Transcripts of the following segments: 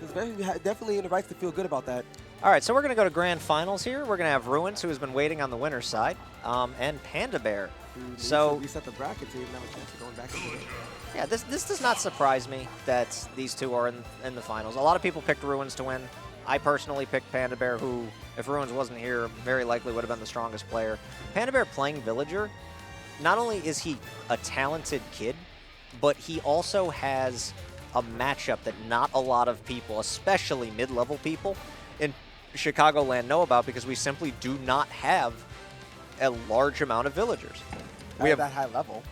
It's definitely in the right to feel good about that. All right, so we're going to go to grand finals here. We're going to have Ruins, who has been waiting on the winner's side, and Panda Bear. So reset the bracket so you have a chance of going back into it. Yeah, this does not surprise me that these two are in the finals. A lot of people picked Ruins to win. I personally picked Panda Bear, who, if Ruins wasn't here, very likely would have been the strongest player. Panda Bear playing Villager, not only is he a talented kid, but he also has a matchup that not a lot of people, especially mid-level people, in Chicagoland know about because we simply do not have a large amount of Villagers. We have that high level.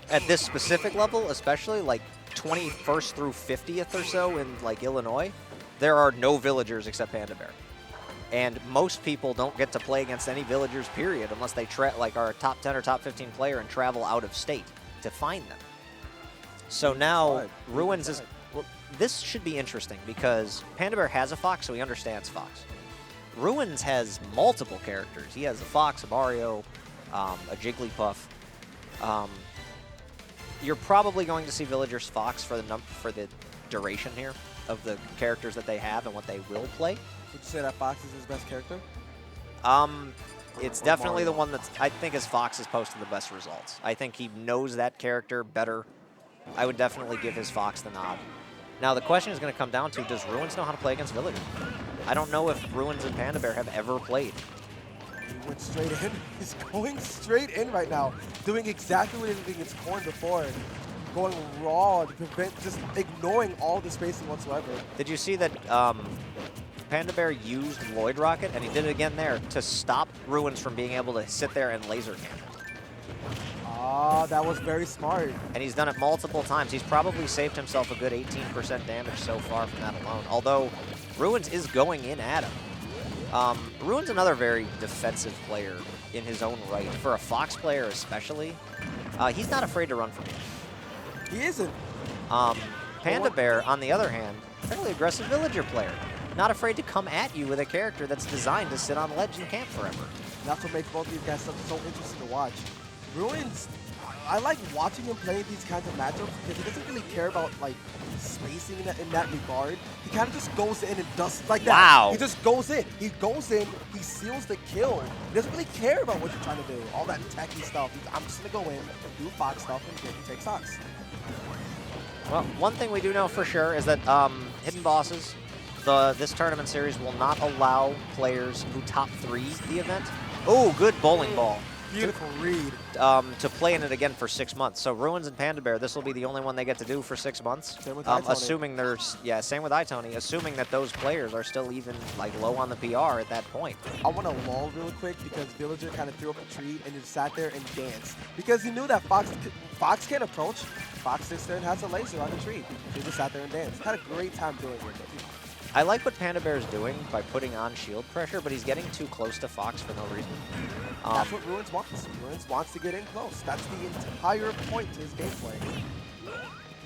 At this specific level, especially like 21st through 50th or so in like Illinois, there are no Villagers except Panda Bear. And most people don't get to play against any Villagers, period, unless they are a top 10 or top 15 player and travel out of state to find them. So now Ruins is... Well, this should be interesting because Panda Bear has a Fox, so he understands Fox. Ruins has multiple characters. He has a Fox, a Mario, a Jigglypuff. You're probably going to see Villagers Fox for the duration here of the characters that they have and what they will play. Would you say that Fox is his best character? It's definitely the one I think his Fox has posted the best results. I think he knows that character better. I would definitely give his Fox the nod. Now, the question is going to come down to, does Ruins know how to play against Villagers? I don't know if Ruins and Panda Bear have ever played. He went straight in. He's going straight in right now, doing exactly what he did against Corn before, going raw to prevent, just ignoring all the spacing whatsoever. Did you see that Panda Bear used Lloyd Rocket, and he did it again there, to stop Ruins from being able to sit there and laser camp? Ah, that was very smart. And he's done it multiple times. He's probably saved himself a good 18% damage so far from that alone, although Ruins is going in at him. Ruins another very defensive player in his own right. For a Fox player especially, he's not afraid to run from you. He isn't. Panda Bear, on the other hand, fairly aggressive Villager player. Not afraid to come at you with a character that's designed to sit on ledge and camp forever. That's what makes both of these guys so interesting to watch. Ruins, I like watching him play these kinds of matchups because he doesn't really care about like spacing in that regard. He kind of just goes in and does like that. Wow. He just goes in. He goes in, he seals the kill. He doesn't really care about what you're trying to do. All that techie stuff. I'm just going to go in, do Fox stuff, and take stocks. Well, one thing we do know for sure is that Hidden Bosses, this tournament series will not allow players who top 3 the event. Oh, good bowling ball. Beautiful read. To play in it again for 6 months. So Ruins and Panda Bear, this will be the only one they get to do for 6 months. Same with assuming there's, same with iTony, assuming that those players are still even like low on the PR at that point. I want to lull real quick because Villager kind of threw up a tree and just sat there and danced. Because he knew that Fox can't approach. Fox sits there and has a laser on the tree. He just sat there and danced. Had a great time doing it. I like what Panda Bear is doing by putting on shield pressure, but he's getting too close to Fox for no reason. That's what Ruins wants. Ruins wants to get in close. That's the entire point to his gameplay.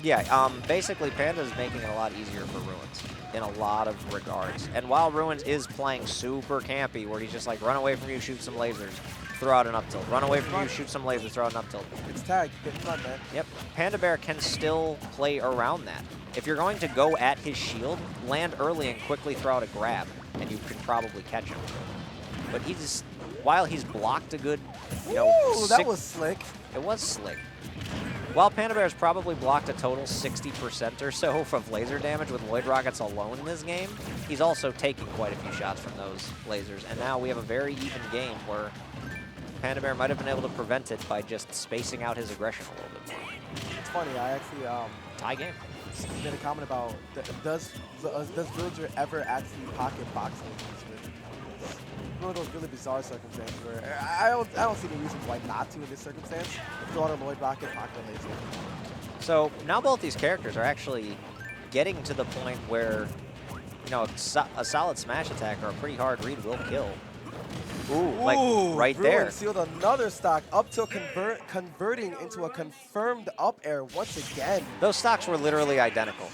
Yeah, basically Panda is making it a lot easier for Ruins in a lot of regards. And while Ruins is playing super campy, where he's just like, run away from you, shoot some lasers, throw out an up tilt. Run away from you, shoot some lasers, throw out an up tilt. It's tagged. Get in front, man. Yep. Panda Bear can still play around that. If you're going to go at his shield, land early and quickly throw out a grab, and you can probably catch him. But he just, while he's blocked a good, Ooh, that was slick. It was slick. While Panda Bear's probably blocked a total 60% or so from laser damage with Lloyd Rockets alone in this game, he's also taking quite a few shots from those lasers. And now we have a very even game where Panda Bear might have been able to prevent it by just spacing out his aggression a little bit more. It's funny, I actually tie game. Made a comment about does Villager ever actually pocket boxing? One of those really bizarre circumstances where I don't see any reason why not to in this circumstance. Throw out a Lloyd Rocket, pocket laser. So now both these characters are actually getting to the point where, a solid smash attack or a pretty hard read will kill. Ooh, like right there. Ruin sealed another stock up till converting into a confirmed up air once again. Those stocks were literally identical.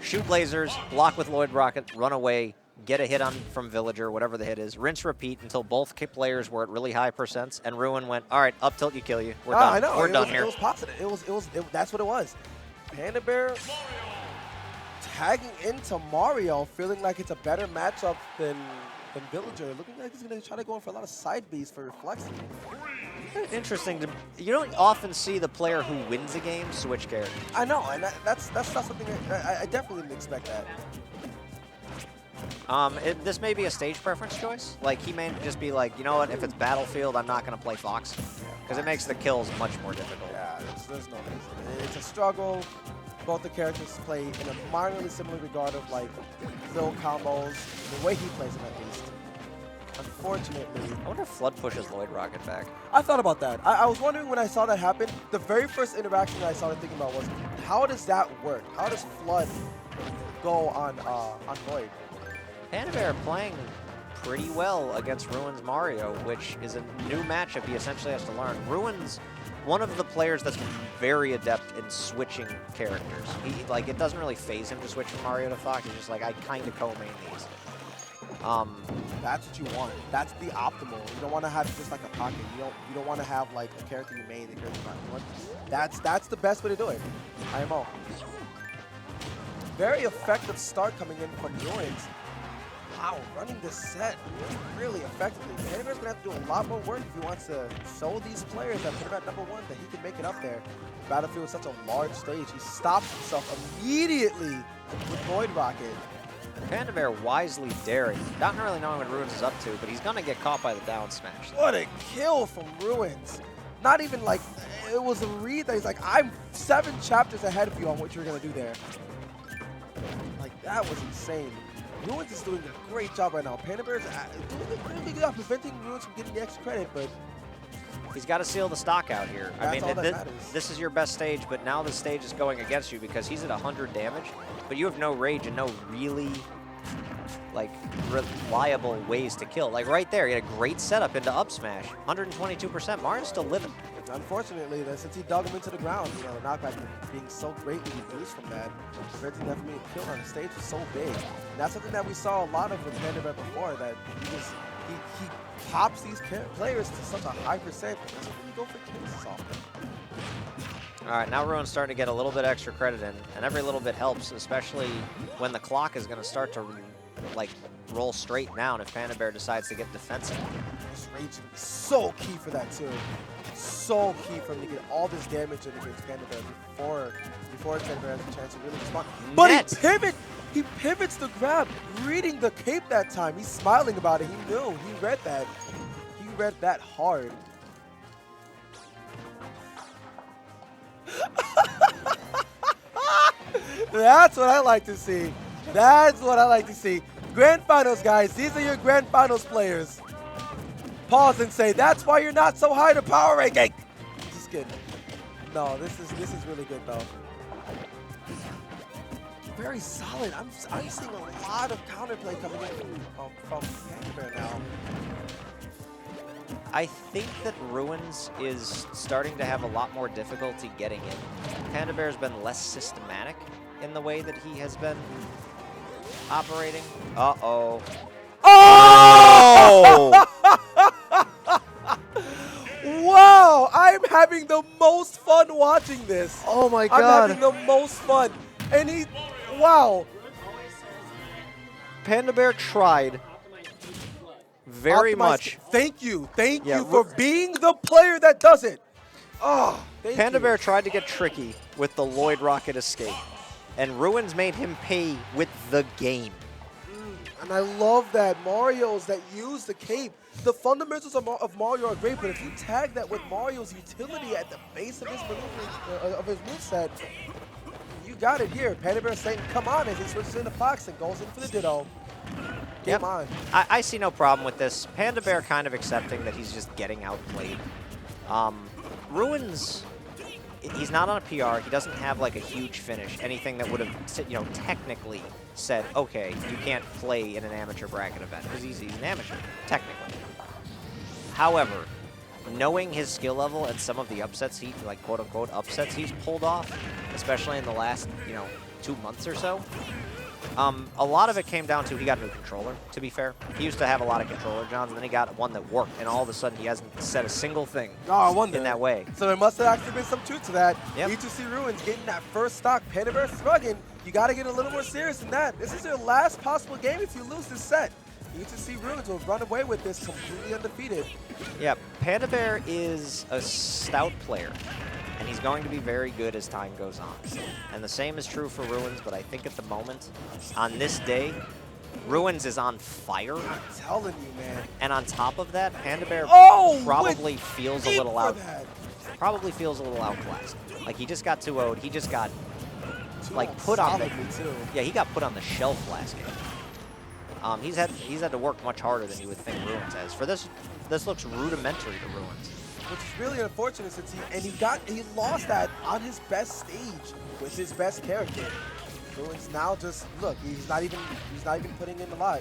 Shoot lasers, block with Lloyd Rocket, run away, get a hit on from Villager, whatever the hit is, rinse, repeat until both players were at really high percents, and Ruin went, all right, up tilt, you kill you. We're done. I know. We're done here. It was positive. That's what it was. Panda Bear tagging into Mario, feeling like it's a better matchup than Villager. Looking like he's going to try to go in for a lot of side Bs for reflexing. Interesting. You don't often see the player who wins a game switch characters. I know, and that's not something I definitely didn't expect that. This may be a stage preference choice. Like, he may just be like, you know what, if it's Battlefield, I'm not going to play Fox. Because it makes the kills much more difficult. Yeah, there's no reason. It's a struggle. Both the characters play in a minorly similar regard of, like, Phil combos, the way he plays them at least. Unfortunately. I wonder if Flood pushes Lloyd Rocket back. I thought about that. I was wondering when I saw that happen, the very first interaction that I started thinking about was, how does that work? How does Flood go on Lloyd? Panda Bair playing pretty well against Ruins Mario, which is a new matchup he essentially has to learn. Ruins, one of the players that's very adept in switching characters. Like, it doesn't really phase him to switch from Mario to Fox. He's just like, I kind of co-main these. That's what you want. That's the optimal. You don't want to have just like a pocket. You don't want to have like a character you main, the character you want. That's the best way to do it. IMO. Very effective start coming in from Ruins. Wow, running this set really effectively. Panda Bair's going to have to do a lot more work if he wants to show these players that put him at #1 that he can make it up there. Battlefield is such a large stage. He stops himself immediately with Lloyd Rocket. Panda Bair wisely daring, not really knowing what Ruins is up to, but he's going to get caught by the down smash. What a kill from Ruins. Not even like, it was a read that he's like, I'm 7 chapters ahead of you on what you're going to do there. Like, that was insane. Ruins is doing a great job right now. Panda Bair's doing a really good job preventing Ruins from getting the extra credit, but he's got to seal the stock out here. I mean, all that matters. this is your best stage, but now the stage is going against you because he's at 100 damage, but you have no rage and no really, like, reliable ways to kill. Like, right there, he had a great setup into up smash. 122%. Mario's still living. Unfortunately, since he dug him into the ground, you know, the knockback being so greatly reduced from that, preventing that from being killed on the stage was so big. And that's something that we saw a lot of with Panda Bair before, that he pops these players to such a high percent. That's when you go for kills so often. All right, now Ruin's starting to get a little bit extra credit in, and every little bit helps, especially when the clock is going to start to, like, roll straight down if Panda Bair decides to get defensive. This rage is so key for that too. So key for him to get all this damage in against Panda Bair before Panda Bair has a chance to really respond. But he pivots the grab, reading the cape that time. He's smiling about it. He knew. He read that. He read that hard. That's what I like to see. That's what I like to see. Grand Finals, guys. These are your Grand Finals players. Pause and say, that's why you're not so high to power ranking. Just kidding. No, this is really good though. Very solid. I'm seeing a lot of counterplay coming in from Panda Bair now. I think that Ruins is starting to have a lot more difficulty getting in. Panda Bair's been less systematic in the way that he has been operating. Uh-oh. Oh! Wow, I'm having the most fun watching this. Oh my God. I'm having the most fun. And wow. Panda Bair tried very much. Thank you for being the player that does it. Oh, Panda Bair tried to get tricky with the Lloyd Rocket escape, and Ruins made him pay with the game. And I love that Mario's that use the cape. The fundamentals of Mario are great, but if you tag that with Mario's utility at the base of his moveset, you got it here. Panda Bair saying, come on, as he switches into Fox and goes in for the Ditto. Game on. I see no problem with this. Panda Bair kind of accepting that he's just getting outplayed. Ruins, he's not on a PR. He doesn't have like a huge finish, anything that would have, you know, technically said, okay, you can't play in an amateur bracket event because he's an amateur, technically. However, knowing his skill level and some of the upsets he, like quote-unquote upsets he's pulled off, especially in the last, you know, 2 months or so, A lot of it came down to he got a new controller, to be fair. He used to have a lot of controller jobs, and then he got one that worked, and all of a sudden he hasn't said a single thing in that way. So there must have actually been some truth to that. Yep. E2C Ruins getting that first stock. Panda Bear shrugging. You got to get a little more serious than that. This is your last possible game if you lose this set. E2C Ruins will run away with this completely undefeated. Yeah, Panda Bear is a stout player, and he's going to be very good as time goes on. And the same is true for Ruins, but I think at the moment, on this day, Ruins is on fire. I'm telling you, man. And on top of that, Panda Bear probably feels a little outclassed. Like, he just got 2-0'd. He just got, like, put on the... Yeah, he got put on the shelf last game. He's had to work much harder than you would think Ruins has. For this looks rudimentary to Ruins. Which is really unfortunate since he lost that on his best stage with his best character. Ruins now just look, he's not even putting in a lot.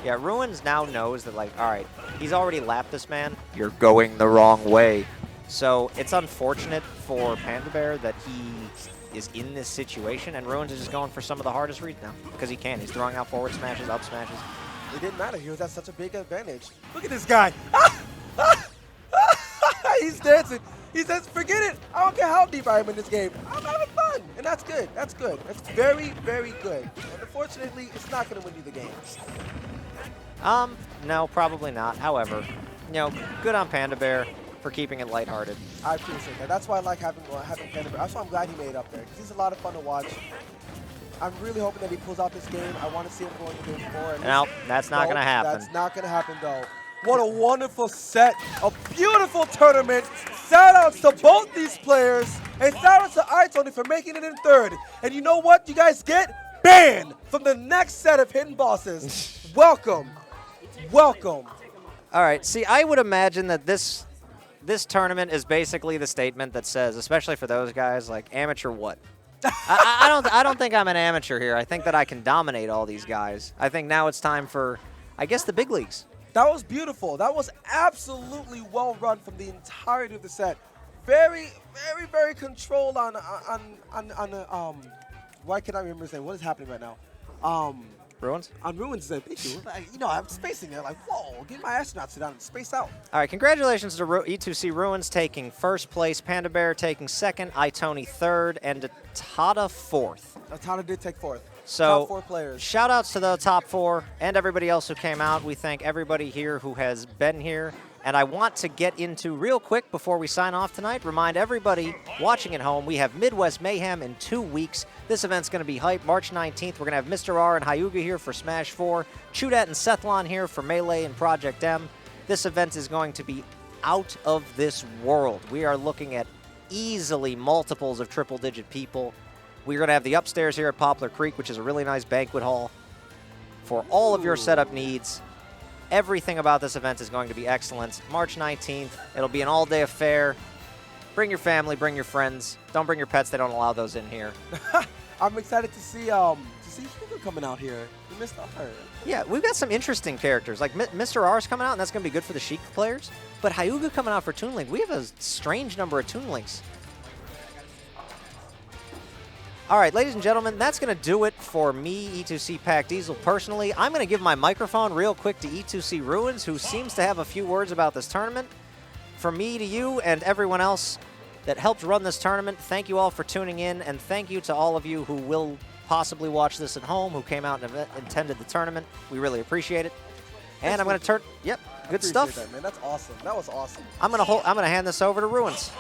Yeah, Ruins now knows that, like, all right, he's already lapped this man. You're going the wrong way. So it's unfortunate for Panda Bear that he is in this situation, and Ruins is just going for some of the hardest reads now because he can. He's throwing out forward smashes, up smashes. It didn't matter. He was at such a big advantage. Look at this guy. He's dancing. He says, forget it. I don't care how deep I am in this game. I'm having fun. And that's good. That's good. That's very, very good. And unfortunately, it's not going to win you the game. No, probably not. However, you know, good on Panda Bear for keeping it lighthearted. I appreciate that. That's why I like having Panda Bear. That's why I'm glad he made it up there, because he's a lot of fun to watch. I'm really hoping that he pulls out this game. I want to see him going to game 4. No, that's not going to happen. That's not going to happen, though. What a wonderful set. A beautiful tournament. Shout-outs to both these players. And shout-outs to iTony for making it in 3rd. And you know what you guys get? Banned from the next set of Hidden Bosses. Welcome. Welcome. All right. See, I would imagine that this tournament is basically the statement that says, especially for those guys, like, amateur what? I don't think I'm an amateur here. I think that I can dominate all these guys. I think now it's time for, I guess, the big leagues. That was beautiful. That was absolutely well run from the entirety of the set. Very, very, very controlled on why can't I remember his name? What is happening right now? Ruins? On Ruins' name. Thank you. You know, I'm spacing it. Like, whoa, get my astronauts sit down and space out. All right, congratulations to E2C Ruins taking 1st place, Panda Bear taking 2nd, iTony 3rd, and Atada 4th. Atada did take 4th. So, top 4 players. Shout outs to the top 4 and everybody else who came out. We thank everybody here who has been here. And I want to get into real quick before we sign off tonight, remind everybody watching at home, we have Midwest Mayhem in 2 weeks. This event's going to be hype. March 19th, we're going to have Mr. R and Hyuga here for Smash 4, Chudat and Sethlon here for Melee and Project M. This event is going to be out of this world. We are looking at easily multiples of triple-digit people. We're going to have the upstairs here at Poplar Creek, which is a really nice banquet hall for all of your setup needs. Everything about this event is going to be excellent. March 19th, it'll be an all-day affair. Bring your family, bring your friends. Don't bring your pets. They don't allow those in here. I'm excited to see Hugo coming out here. We missed out her. Yeah, we've got some interesting characters. Like Mr. R's coming out, and that's going to be good for the Sheik players. But Hyuga coming out for Toon Link. We have a strange number of Toon Links. All right, ladies and gentlemen, that's going to do it for me, E2C Pack Diesel, personally. I'm going to give my microphone real quick to E2C Ruins, who seems to have a few words about this tournament. From me to you and everyone else that helped run this tournament, thank you all for tuning in, and thank you to all of you who will possibly watch this at home, who came out and attended the tournament. We really appreciate it. And I'm going to turn, yep, good stuff. That, man. That's awesome. That was awesome. I'm going to hand this over to Ruins.